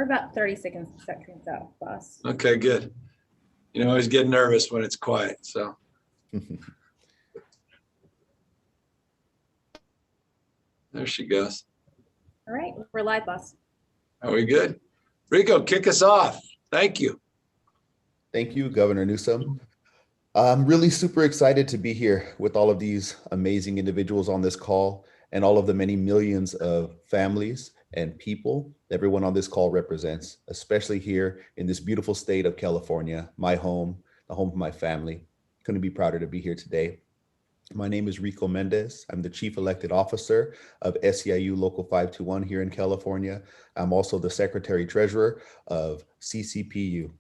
We're about 30 seconds out, boss. Okay, good. You know, I always get nervous when it's quiet, so. There she goes. All right, we're live, boss. Are we good? Rico, kick us off. Thank you. Thank you, Governor Newsom. I'm really super excited to be here with all of these amazing individuals on this call and all of the many millions of families and people everyone on this call represents, especially here in this beautiful state of California, my home, the home of my family. Couldn't be prouder to be here today. My name is Rico Mendez. I'm the Chief Elected Officer of SEIU Local 521 here in California. I'm also the Secretary Treasurer of CCPU.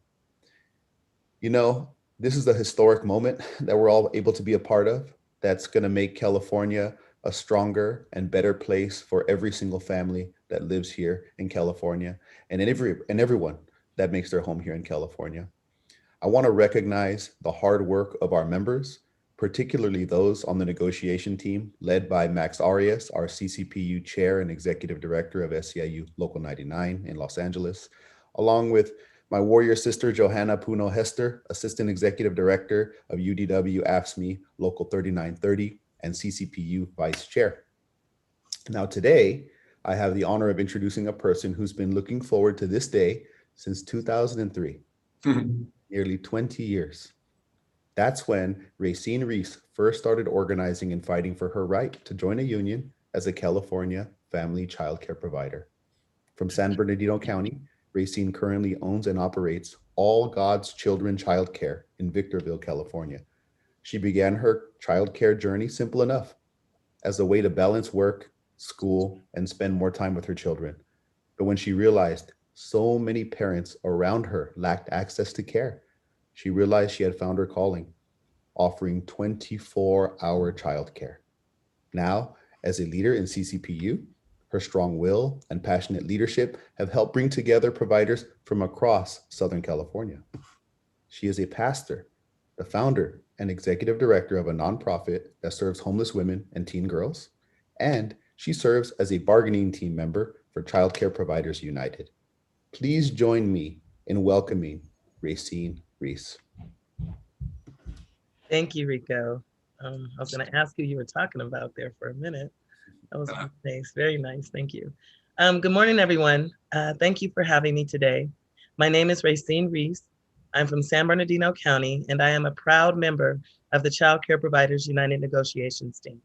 You know, this is a historic moment that we're all able to be a part of that's going to make California a stronger and better place for every single family that lives here in California and everyone that makes their home here in California. I want to recognize the hard work of our members, particularly those on the negotiation team led by Max Arias, our CCPU Chair and Executive Director of SEIU Local 99 in Los Angeles, along with my warrior sister, Johanna Puno Hester, Assistant Executive Director of UDW AFSCME Local 3930 and CCPU Vice Chair. Now today, I have the honor of introducing a person who's been looking forward to this day since 2003, nearly 20 years. That's when Racine Reese first started organizing and fighting for her right to join a union as a California family child care provider. From San Bernardino County, Racine currently owns and operates All God's Children Child Care in Victorville, California. She began her child care journey simple enough, as a way to balance work, school, and spend more time with her children. But when she realized so many parents around her lacked access to care, she realized she had found her calling, offering 24-hour childcare. Now, as a leader in CCPU, her strong will and passionate leadership have helped bring together providers from across Southern California. She is a pastor, the founder and executive director of a nonprofit that serves homeless women and teen girls, and she serves as a bargaining team member for Child Care Providers United. Please join me in welcoming Racine Reese. Thank you, Rico. I was going to ask who you were talking about there for a minute. That was nice, very nice, thank you. Good morning, everyone. Thank you for having me today. My name is Racine Reese. I'm from San Bernardino County, and I am a proud member of the Child Care Providers United Negotiations team.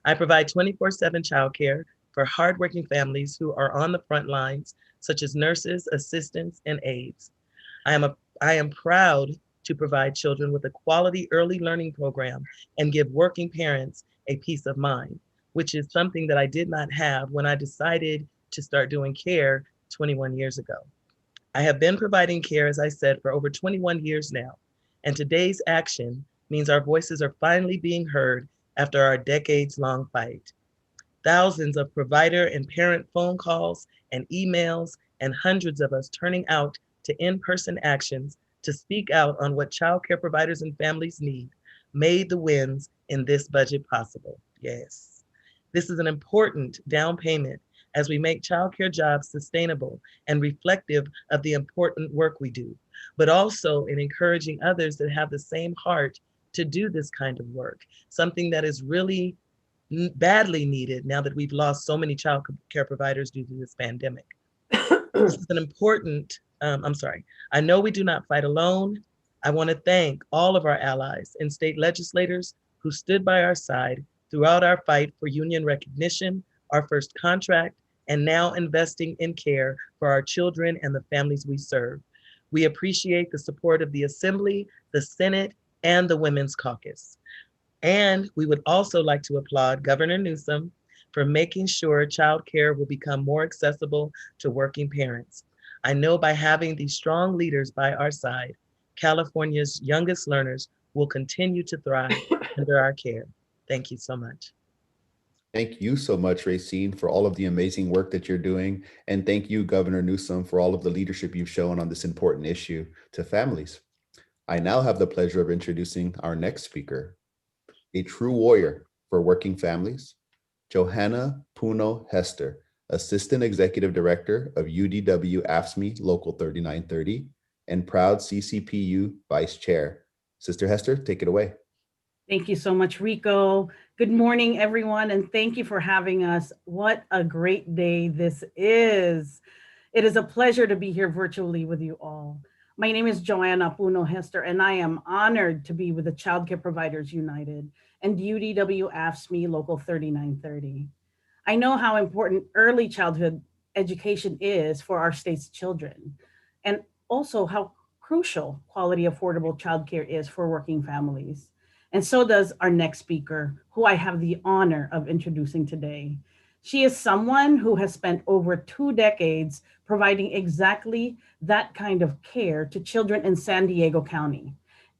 I provide 24/7 childcare for hardworking families who are on the front lines, such as nurses, assistants, and aides. I am proud to provide children with a quality early learning program and give working parents a peace of mind, which is something that I did not have when I decided to start doing care 21 years ago. I have been providing care, as I said, for over 21 years now, and today's action means our voices are finally being heard after our decades-long fight. Thousands of provider and parent phone calls and emails, and hundreds of us turning out to in-person actions to speak out on what child care providers and families need made the wins in this budget possible. Yes. This is an important down payment as we make childcare jobs sustainable and reflective of the important work we do, but also in encouraging others that have the same heart to do this kind of work, something that is really badly needed now that we've lost so many child care providers due to this pandemic. This is an important, I know we do not fight alone. I want to thank all of our allies and state legislators who stood by our side throughout our fight for union recognition, our first contract, and now investing in care for our children and the families we serve. We appreciate the support of the Assembly, the Senate, and the Women's Caucus. And we would also like to applaud Governor Newsom for making sure childcare will become more accessible to working parents. I know by having these strong leaders by our side, California's youngest learners will continue to thrive under our care. Thank you so much. Thank you so much, Racine, for all of the amazing work that you're doing. And thank you, Governor Newsom, for all of the leadership you've shown on this important issue to families. I now have the pleasure of introducing our next speaker, a true warrior for working families, Johanna Puno Hester, Assistant Executive Director of UDW AFSCME Local 3930, and proud CCPU Vice Chair. Sister Hester, take it away. Thank you so much, Rico. Good morning, everyone, and thank you for having us. What a great day this is. It is a pleasure to be here virtually with you all. My name is Joanna Puno Hester, and I am honored to be with the Child Care Providers United and UDW AFSCME Local 3930. I know how important early childhood education is for our state's children, and also how crucial quality affordable childcare is for working families. And so does our next speaker, who I have the honor of introducing today. She is someone who has spent over 2 decades providing exactly that kind of care to children in San Diego County,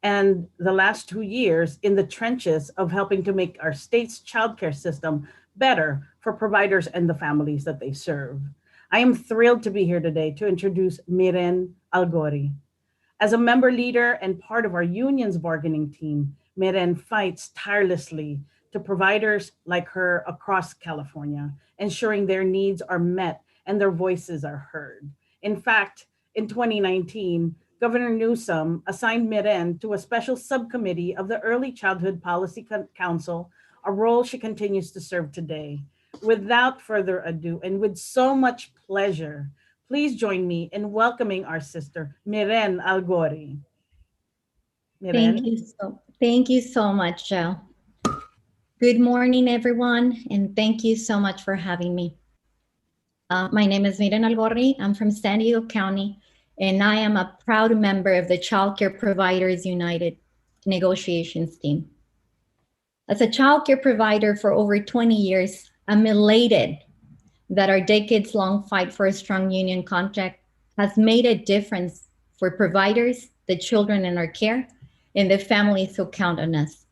and the last 2 years in the trenches of helping to make our state's childcare system better for providers and the families that they serve. I am thrilled to be here today to introduce Miren Algori. As a member leader and part of our union's bargaining team, Miren fights tirelessly to providers like her across California, ensuring their needs are met and their voices are heard. In fact, in 2019, Governor Newsom assigned Miren to a special subcommittee of the Early Childhood Policy Council, a role she continues to serve today. Without further ado, and with so much pleasure, please join me in welcoming our sister, Miren Algori. Miren? Thank you so much, Joe. Good morning, everyone, and thank you so much for having me. My name is Miren Algori. I'm from San Diego County, and I am a proud member of the Child Care Providers United negotiations team. As a child care provider for over 20 years, I'm elated that our decades-long fight for a strong union contract has made a difference for providers, the children in our care, and the families who count on us.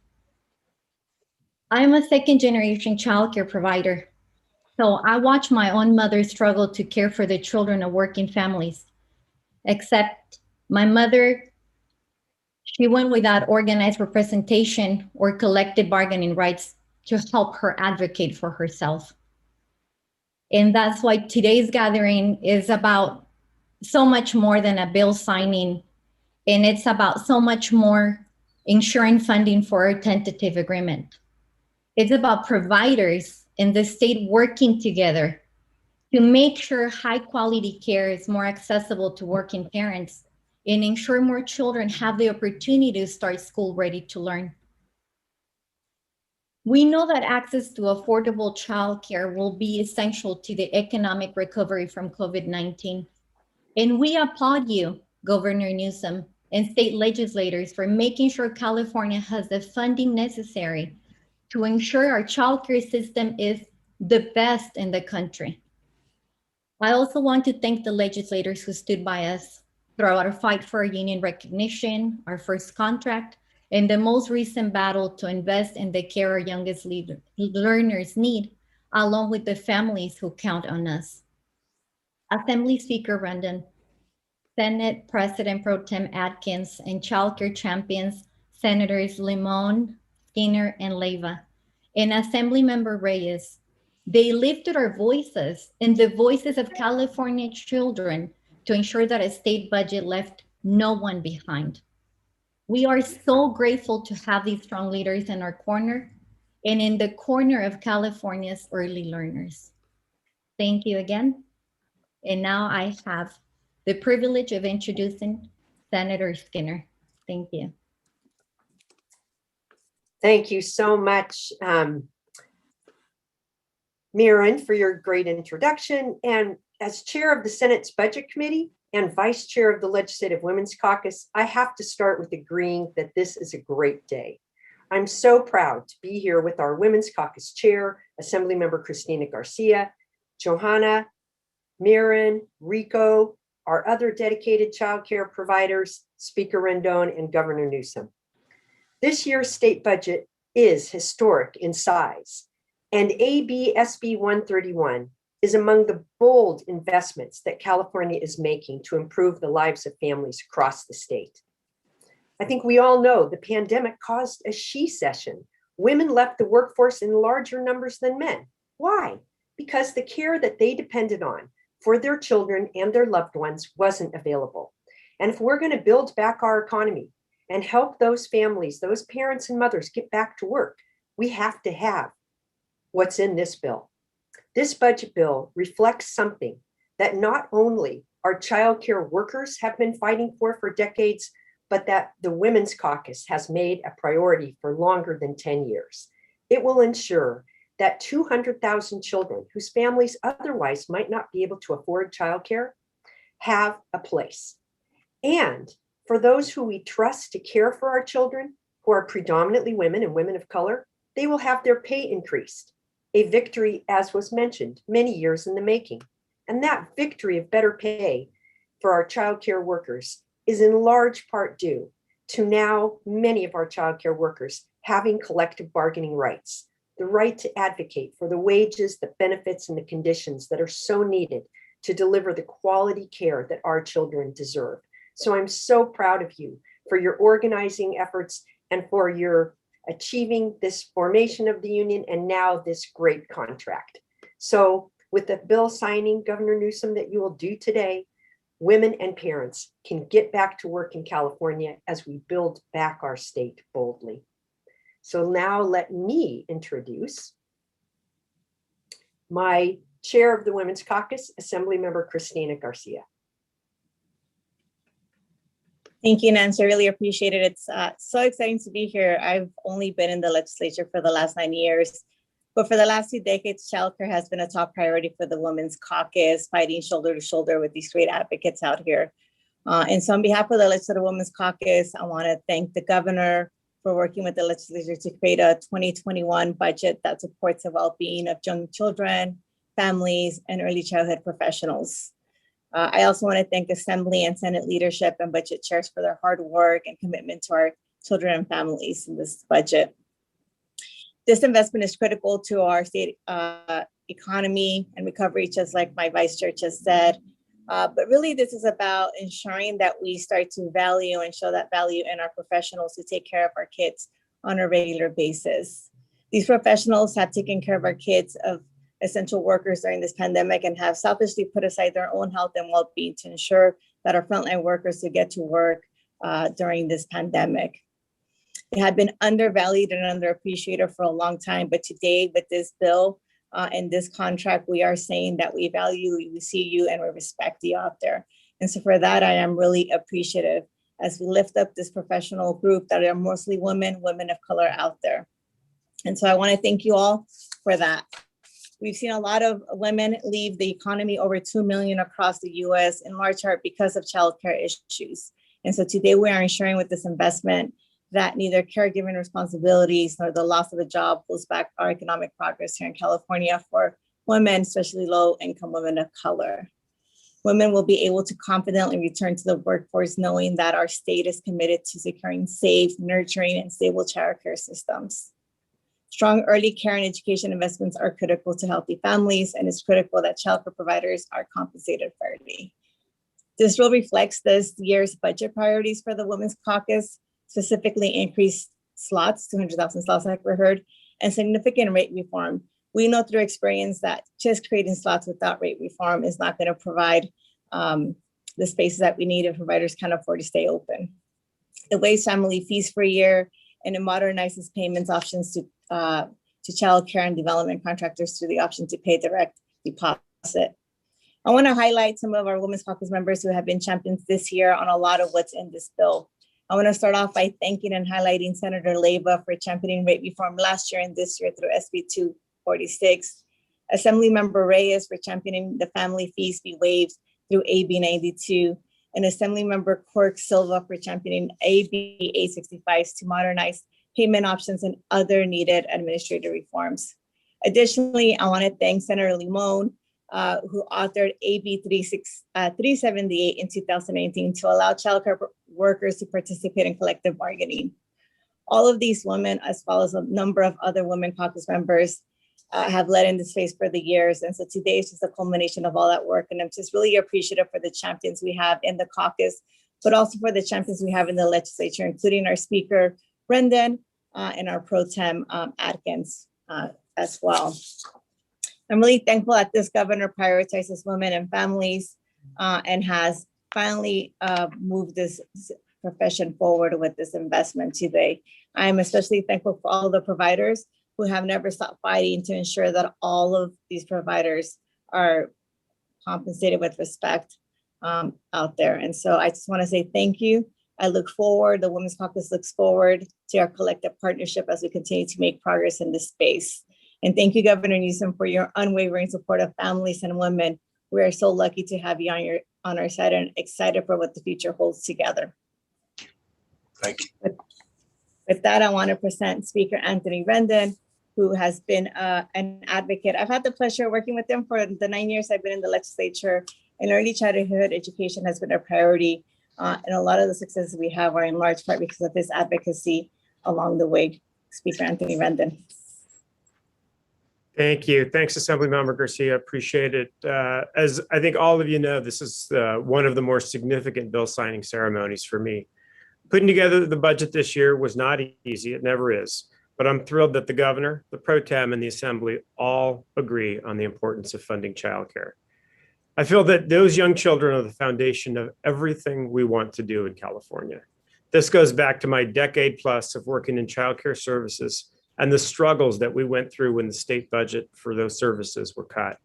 I'm a second-generation childcare provider, so I watch my own mother struggle to care for the children of working families. Except my mother, she went without organized representation or collective bargaining rights to help her advocate for herself. And that's why today's gathering is about so much more than a bill signing, and it's about so much more ensuring funding for our tentative agreement. It's about providers in the state working together to make sure high quality care is more accessible to working parents and ensure more children have the opportunity to start school ready to learn. We know that access to affordable childcare will be essential to the economic recovery from COVID-19. And we applaud you, Governor Newsom, and state legislators for making sure California has the funding necessary to ensure our childcare system is the best in the country. I also want to thank the legislators who stood by us throughout our fight for our union recognition, our first contract, and the most recent battle to invest in the care our youngest learners need, along with the families who count on us. Assembly Speaker Randon, Senate President Pro Tem Atkins, and childcare champions, Senators Limon, Skinner, and Leyva, and Assemblymember Reyes. They lifted our voices and the voices of California children to ensure that a state budget left no one behind. We are so grateful to have these strong leaders in our corner and in the corner of California's early learners. Thank you again. And now I have the privilege of introducing Senator Skinner. Thank you. Thank you so much, Miren, for your great introduction. And as chair of the Senate's Budget Committee and vice chair of the Legislative Women's Caucus, I have to start with agreeing that this is a great day. I'm so proud to be here with our Women's Caucus chair, Assemblymember Cristina Garcia, Johanna, Miren, Rico, our other dedicated childcare providers, Speaker Rendon, and Governor Newsom. This year's state budget is historic in size, and AB SB 131 is among the bold investments that California is making to improve the lives of families across the state. I think we all know the pandemic caused a she-cession. Women left the workforce in larger numbers than men. Why? because the care that they depended on for their children and their loved ones wasn't available. And if we're going to build back our economy and help those families, those parents and mothers get back to work, we have to have what's in this bill. This budget bill reflects something that not only our childcare workers have been fighting for decades, but that the Women's Caucus has made a priority for longer than 10 years. It will ensure that 200,000 children whose families otherwise might not be able to afford childcare have a place. And for those who we trust to care for our children, who are predominantly women and women of color, they will have their pay increased. A victory, as was mentioned, many years in the making. And that victory of better pay for our childcare workers is in large part due to now many of our childcare workers having collective bargaining rights, the right to advocate for the wages, the benefits, and the conditions that are so needed to deliver the quality care that our children deserve. So I'm so proud of you for your organizing efforts and for your achieving this formation of the union and now this great contract. So with the bill signing, Governor Newsom, that you will do today, women and parents can get back to work in California as we build back our state boldly. So now let me introduce my chair of the Women's Caucus, Assemblymember Christina Garcia. Thank you, Nancy. I really appreciate it. It's so exciting to be here. I've only been in the legislature for the last 9 years, but for the last 2 decades, childcare has been a top priority for the Women's Caucus, fighting shoulder to shoulder with these great advocates out here. And so on behalf of the Legislative Women's Caucus, I want to thank the governor for working with the legislature to create a 2021 budget that supports the well-being of young children, families, and early childhood professionals. I also want to thank Assembly and Senate leadership and budget chairs for their hard work and commitment to our children and families in this budget. This investment is critical to our state economy and recovery, just like my vice chair just said. But really, this is about ensuring that we start to value and show that value in our professionals who take care of our kids on a regular basis. These professionals have taken care of our kids, of essential workers during this pandemic, and have selfishly put aside their own health and well-being to ensure that our frontline workers could get to work during this pandemic. They had been undervalued and underappreciated for a long time, but today with this bill and this contract, we are saying that we value you, we see you, and we respect you out there. And so for that, I am really appreciative as we lift up this professional group that are mostly women, women of color out there. And so I want to thank you all for that. We've seen a lot of women leave the economy, over 2 million across the US, in large part because of childcare issues. And so today we are ensuring with this investment that neither caregiving responsibilities nor the loss of a job holds back our economic progress here in California for women, especially low-income women of color. Women will be able to confidently return to the workforce knowing that our state is committed to securing safe, nurturing, and stable childcare systems. Strong early care and education investments are critical to healthy families, and it's critical that childcare providers are compensated fairly. This bill reflects this year's budget priorities for the Women's Caucus, specifically increased slots, 200,000 slots like we heard, and significant rate reform. We know through experience that just creating slots without rate reform is not going to provide the spaces that we need if providers can't afford to stay open. It waives family fees for a year, and it modernizes payments options to child care and development contractors through the option to pay direct deposit. I want to highlight some of our Women's Caucus members who have been champions this year on a lot of what's in this bill. I want to start off by thanking and highlighting Senator Leyva for championing rate reform last year and this year through SB 246. Assemblymember Reyes for championing the family fees be waived through AB 92. And Assemblymember Quirk Silva for championing AB 865 to modernize payment options and other needed administrative reforms. Additionally, I want to thank Senator Limon, who authored AB 378 in 2019 to allow childcare workers to participate in collective bargaining. All of these women, as well as a number of other Women Caucus members, have led in this space for the years. And so today is just a culmination of all that work. And I'm just really appreciative for the champions we have in the caucus, but also for the champions we have in the legislature, including our speaker, Brendan, and our pro tem Atkins as well. I'm really thankful that this governor prioritizes women and families and has finally moved this profession forward with this investment today. I'm especially thankful for all the providers who have never stopped fighting to ensure that all of these providers are compensated with respect out there. And so I just want to say thank you. I look forward, the Women's Caucus looks forward to our collective partnership as we continue to make progress in this space. And thank you, Governor Newsom, for your unwavering support of families and women. We are so lucky to have you on our side and excited for what the future holds together. Thank you. With that, I want to present Speaker Anthony Rendon, who has been an advocate. I've had the pleasure of working with him for the 9 years I've been in the legislature, and early childhood education has been a priority. And a lot of the successes we have are in large part because of his advocacy along the way. Speaker Anthony Rendon. Thank you. Thanks, Assemblymember Garcia. Appreciate it. As I think all of you know, this is one of the more significant bill signing ceremonies for me. Putting together the budget this year was not easy. It never is. But I'm thrilled that the governor, the pro tem, and the assembly all agree on the importance of funding childcare. I feel that those young children are the foundation of everything we want to do in California. This goes back to my decade plus of working in childcare services and the struggles that we went through when the state budget for those services were cut.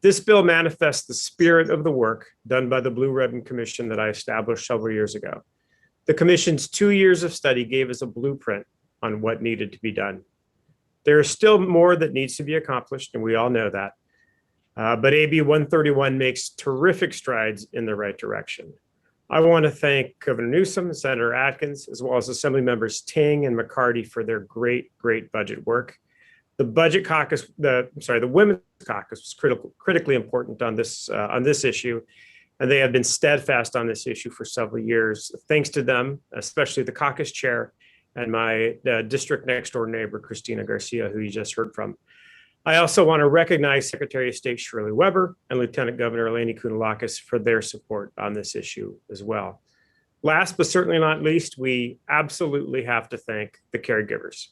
This bill manifests the spirit of the work done by the Blue Ribbon Commission that I established several years ago. The commission's 2 years of study gave us a blueprint on what needed to be done. There is still more that needs to be accomplished, and we all know that. But AB 131 makes terrific strides in the right direction. I want to thank Governor Newsom and Senator Atkins, as well as Assembly members Ting and McCarty for their great budget work. The budget caucus, the Women's Caucus was critically important on this issue, and they have been steadfast on this issue for several years. Thanks to them, especially the caucus chair and my district next door neighbor, Christina Garcia, who you just heard from. I also want to recognize Secretary of State Shirley Weber and Lieutenant Governor Eleni Kounalakis for their support on this issue as well. Last but certainly not least, we absolutely have to thank the caregivers.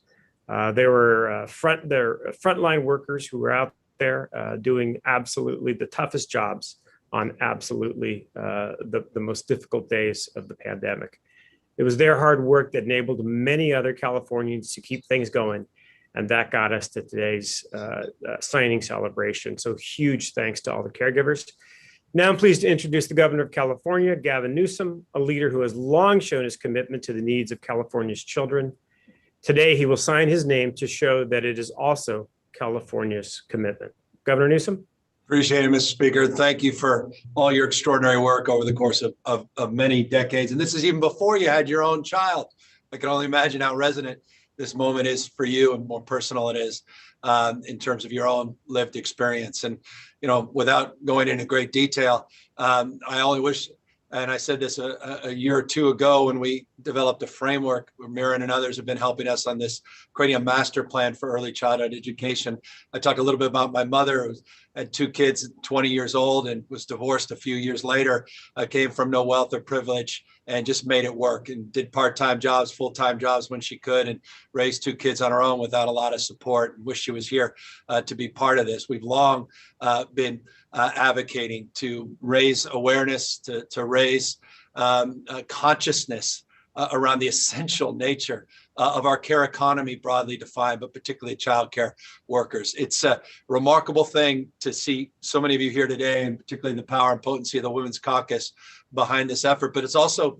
They were frontline workers who were out there doing absolutely the toughest jobs on absolutely the most difficult days of the pandemic. It was their hard work that enabled many other Californians to keep things going. And that got us to today's signing celebration. So huge thanks to all the caregivers. Now I'm pleased to introduce the Governor of California, Gavin Newsom, a leader who has long shown his commitment to the needs of California's children. Today, he will sign his name to show that it is also California's commitment. Governor Newsom. Appreciate it, Mr. Speaker. Thank you for all your extraordinary work over the course of many decades. And this is even before you had your own child. I can only imagine how resonant this moment is for you and more personal it is in terms of your own lived experience. And, you know, without going into great detail, I only wish, and I said this a year or two ago when we developed a framework where Mirren and others have been helping us on this, creating a master plan for early childhood education. I talked a little bit about my mother who had 2 kids, 20 years old, and was divorced a few years later, came from no wealth or privilege, and just made it work and did part-time jobs, full-time jobs when she could, and raised 2 kids on her own without a lot of support. And wish she was here to be part of this. We've long been advocating to raise awareness, to raise consciousness around the essential nature of our care economy, broadly defined, but particularly childcare workers. It's a remarkable thing to see so many of you here today, and particularly the power and potency of the Women's Caucus behind this effort. But it's also,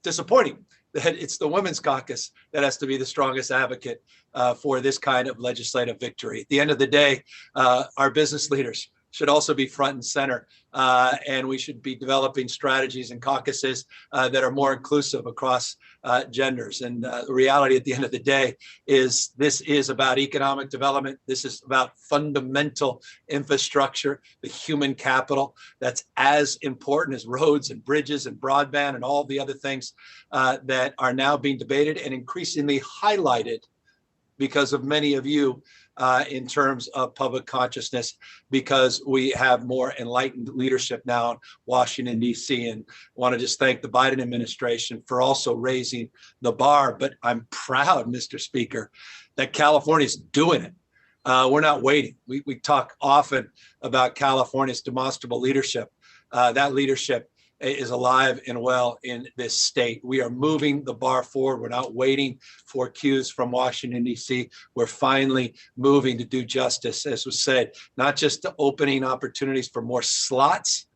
disappointing that it's the Women's Caucus that has to be the strongest advocate for this kind of legislative victory. At the end of the day, our business leaders should also be front and center, and we should be developing strategies and caucuses that are more inclusive across genders. And the reality at the end of the day is this is about economic development. This is about fundamental infrastructure, the human capital that's as important as roads and bridges and broadband and all the other things that are now being debated and increasingly highlighted because of many of you in terms of public consciousness, because we have more enlightened leadership now in Washington, D.C. And want to just thank the Biden administration for also raising the bar. But I'm proud, Mr. Speaker, that California is doing it. We're not waiting. We talk often about California's demonstrable leadership. That leadership is alive and well in this state. We are moving the bar forward. We're not waiting for cues from Washington, D.C. We're finally moving to do justice, as was said, not just to opening opportunities for more slots,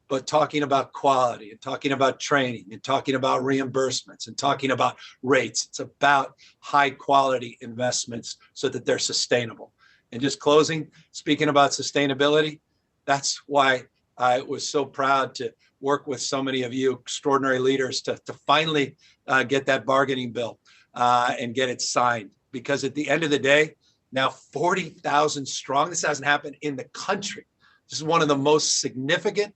but talking about quality and talking about training and talking about reimbursements and talking about rates. It's about high quality investments so that they're sustainable. And just closing, speaking about sustainability, that's why I was so proud to work with so many of you extraordinary leaders to finally get that bargaining bill and get it signed. Because at the end of the day, now 40,000 strong, this hasn't happened in the country. This is one of the most significant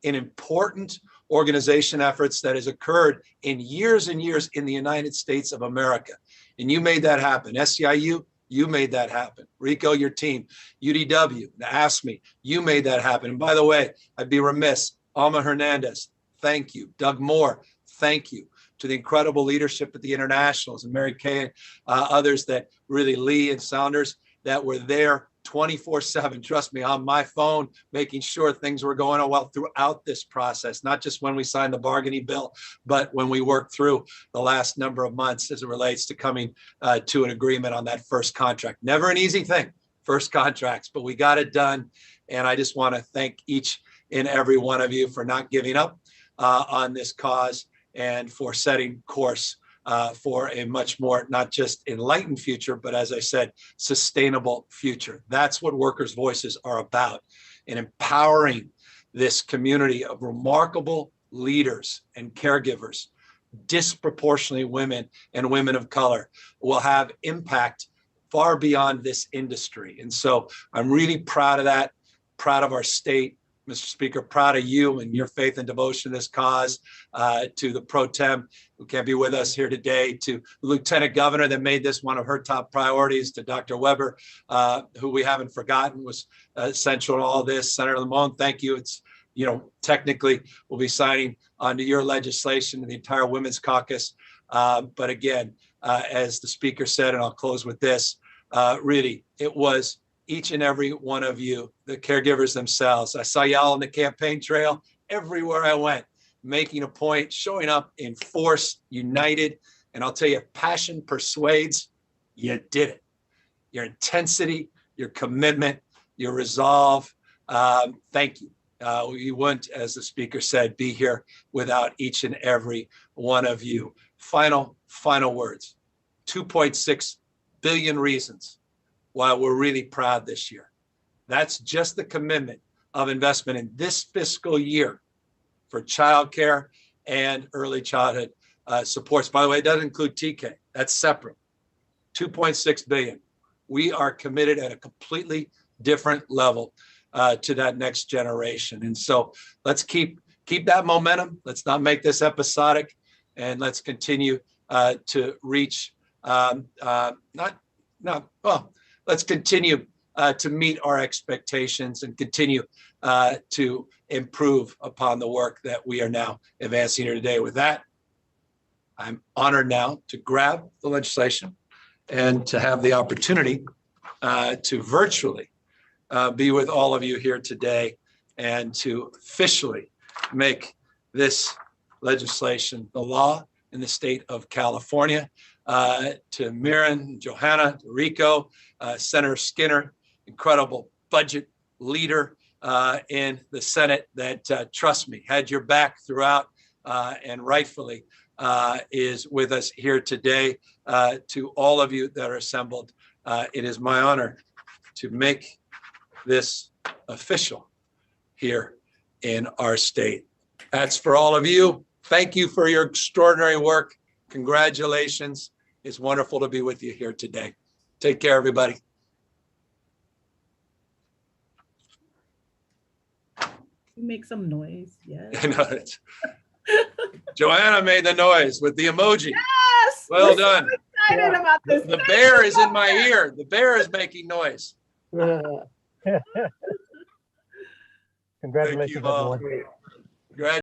and important organization efforts that has occurred in years and years in the United States of America. And you made that happen. SEIU, you made that happen. Rico, your team, UDW, ASME, you made that happen. And by the way, I'd be remiss, Alma Hernandez, thank you. Doug Moore, thank you. To the incredible leadership at the internationals and Mary Kay and others that really, Lee and Saunders, that were there 24/7, trust me, on my phone, making sure things were going on well throughout this process, not just when we signed the bargaining bill, but when we worked through the last number of months as it relates to coming to an agreement on that first contract. Never an easy thing, first contracts, but we got it done. And I just want to thank each and every one of you for not giving up on this cause and for setting course for a much more, not just enlightened future, but as I said, sustainable future. That's what Workers' Voices are about, and empowering this community of remarkable leaders and caregivers, disproportionately women and women of color, will have impact far beyond this industry. And so I'm really proud of that, proud of our state, Mr. Speaker, proud of you and your faith and devotion to this cause, to the pro tem who can't be with us here today, to Lieutenant Governor that made this one of her top priorities, to Dr. Weber, who we haven't forgotten was central to all this. Senator Limon, thank you. It's, technically we'll be signing onto your legislation and the entire Women's Caucus. But again, as the Speaker said, and I'll close with this, really, it was each and every one of you, the caregivers themselves. I saw y'all on the campaign trail everywhere I went, making a point, showing up in force, united. And I'll tell you, if passion persuades, you did it. Your intensity, your commitment, your resolve. Thank you. We wouldn't, as the Speaker said, be here without each and every one of you. Final words. 2.6 billion reasons why we're really proud this year. That's just the commitment of investment in this fiscal year for childcare and early childhood supports. By the way, it doesn't include TK. That's separate. 2.6 billion. We are committed at a completely different level to that next generation. And so let's keep that momentum. Let's not make this episodic, and let's continue to reach let's continue to meet our expectations and continue to improve upon the work that we are now advancing here today. With that, I'm honored now to grab the legislation and to have the opportunity to virtually be with all of you here today and to officially make this legislation the law in the state of California. To Mirren, Johanna, to Rico, Senator Skinner, incredible budget leader in the Senate that, trust me, had your back throughout and rightfully is with us here today. To all of you that are assembled, it is my honor to make this official here in our state. That's for all of you. Thank you for your extraordinary work. Congratulations. It's wonderful to be with you here today. Take care, everybody. Make some noise. Yes. I know it's, Joanna made the noise with the emoji. Yes. Well done. So excited about this. The bear is in my ear. The bear is making noise. Congratulations, Thank you all. everyone.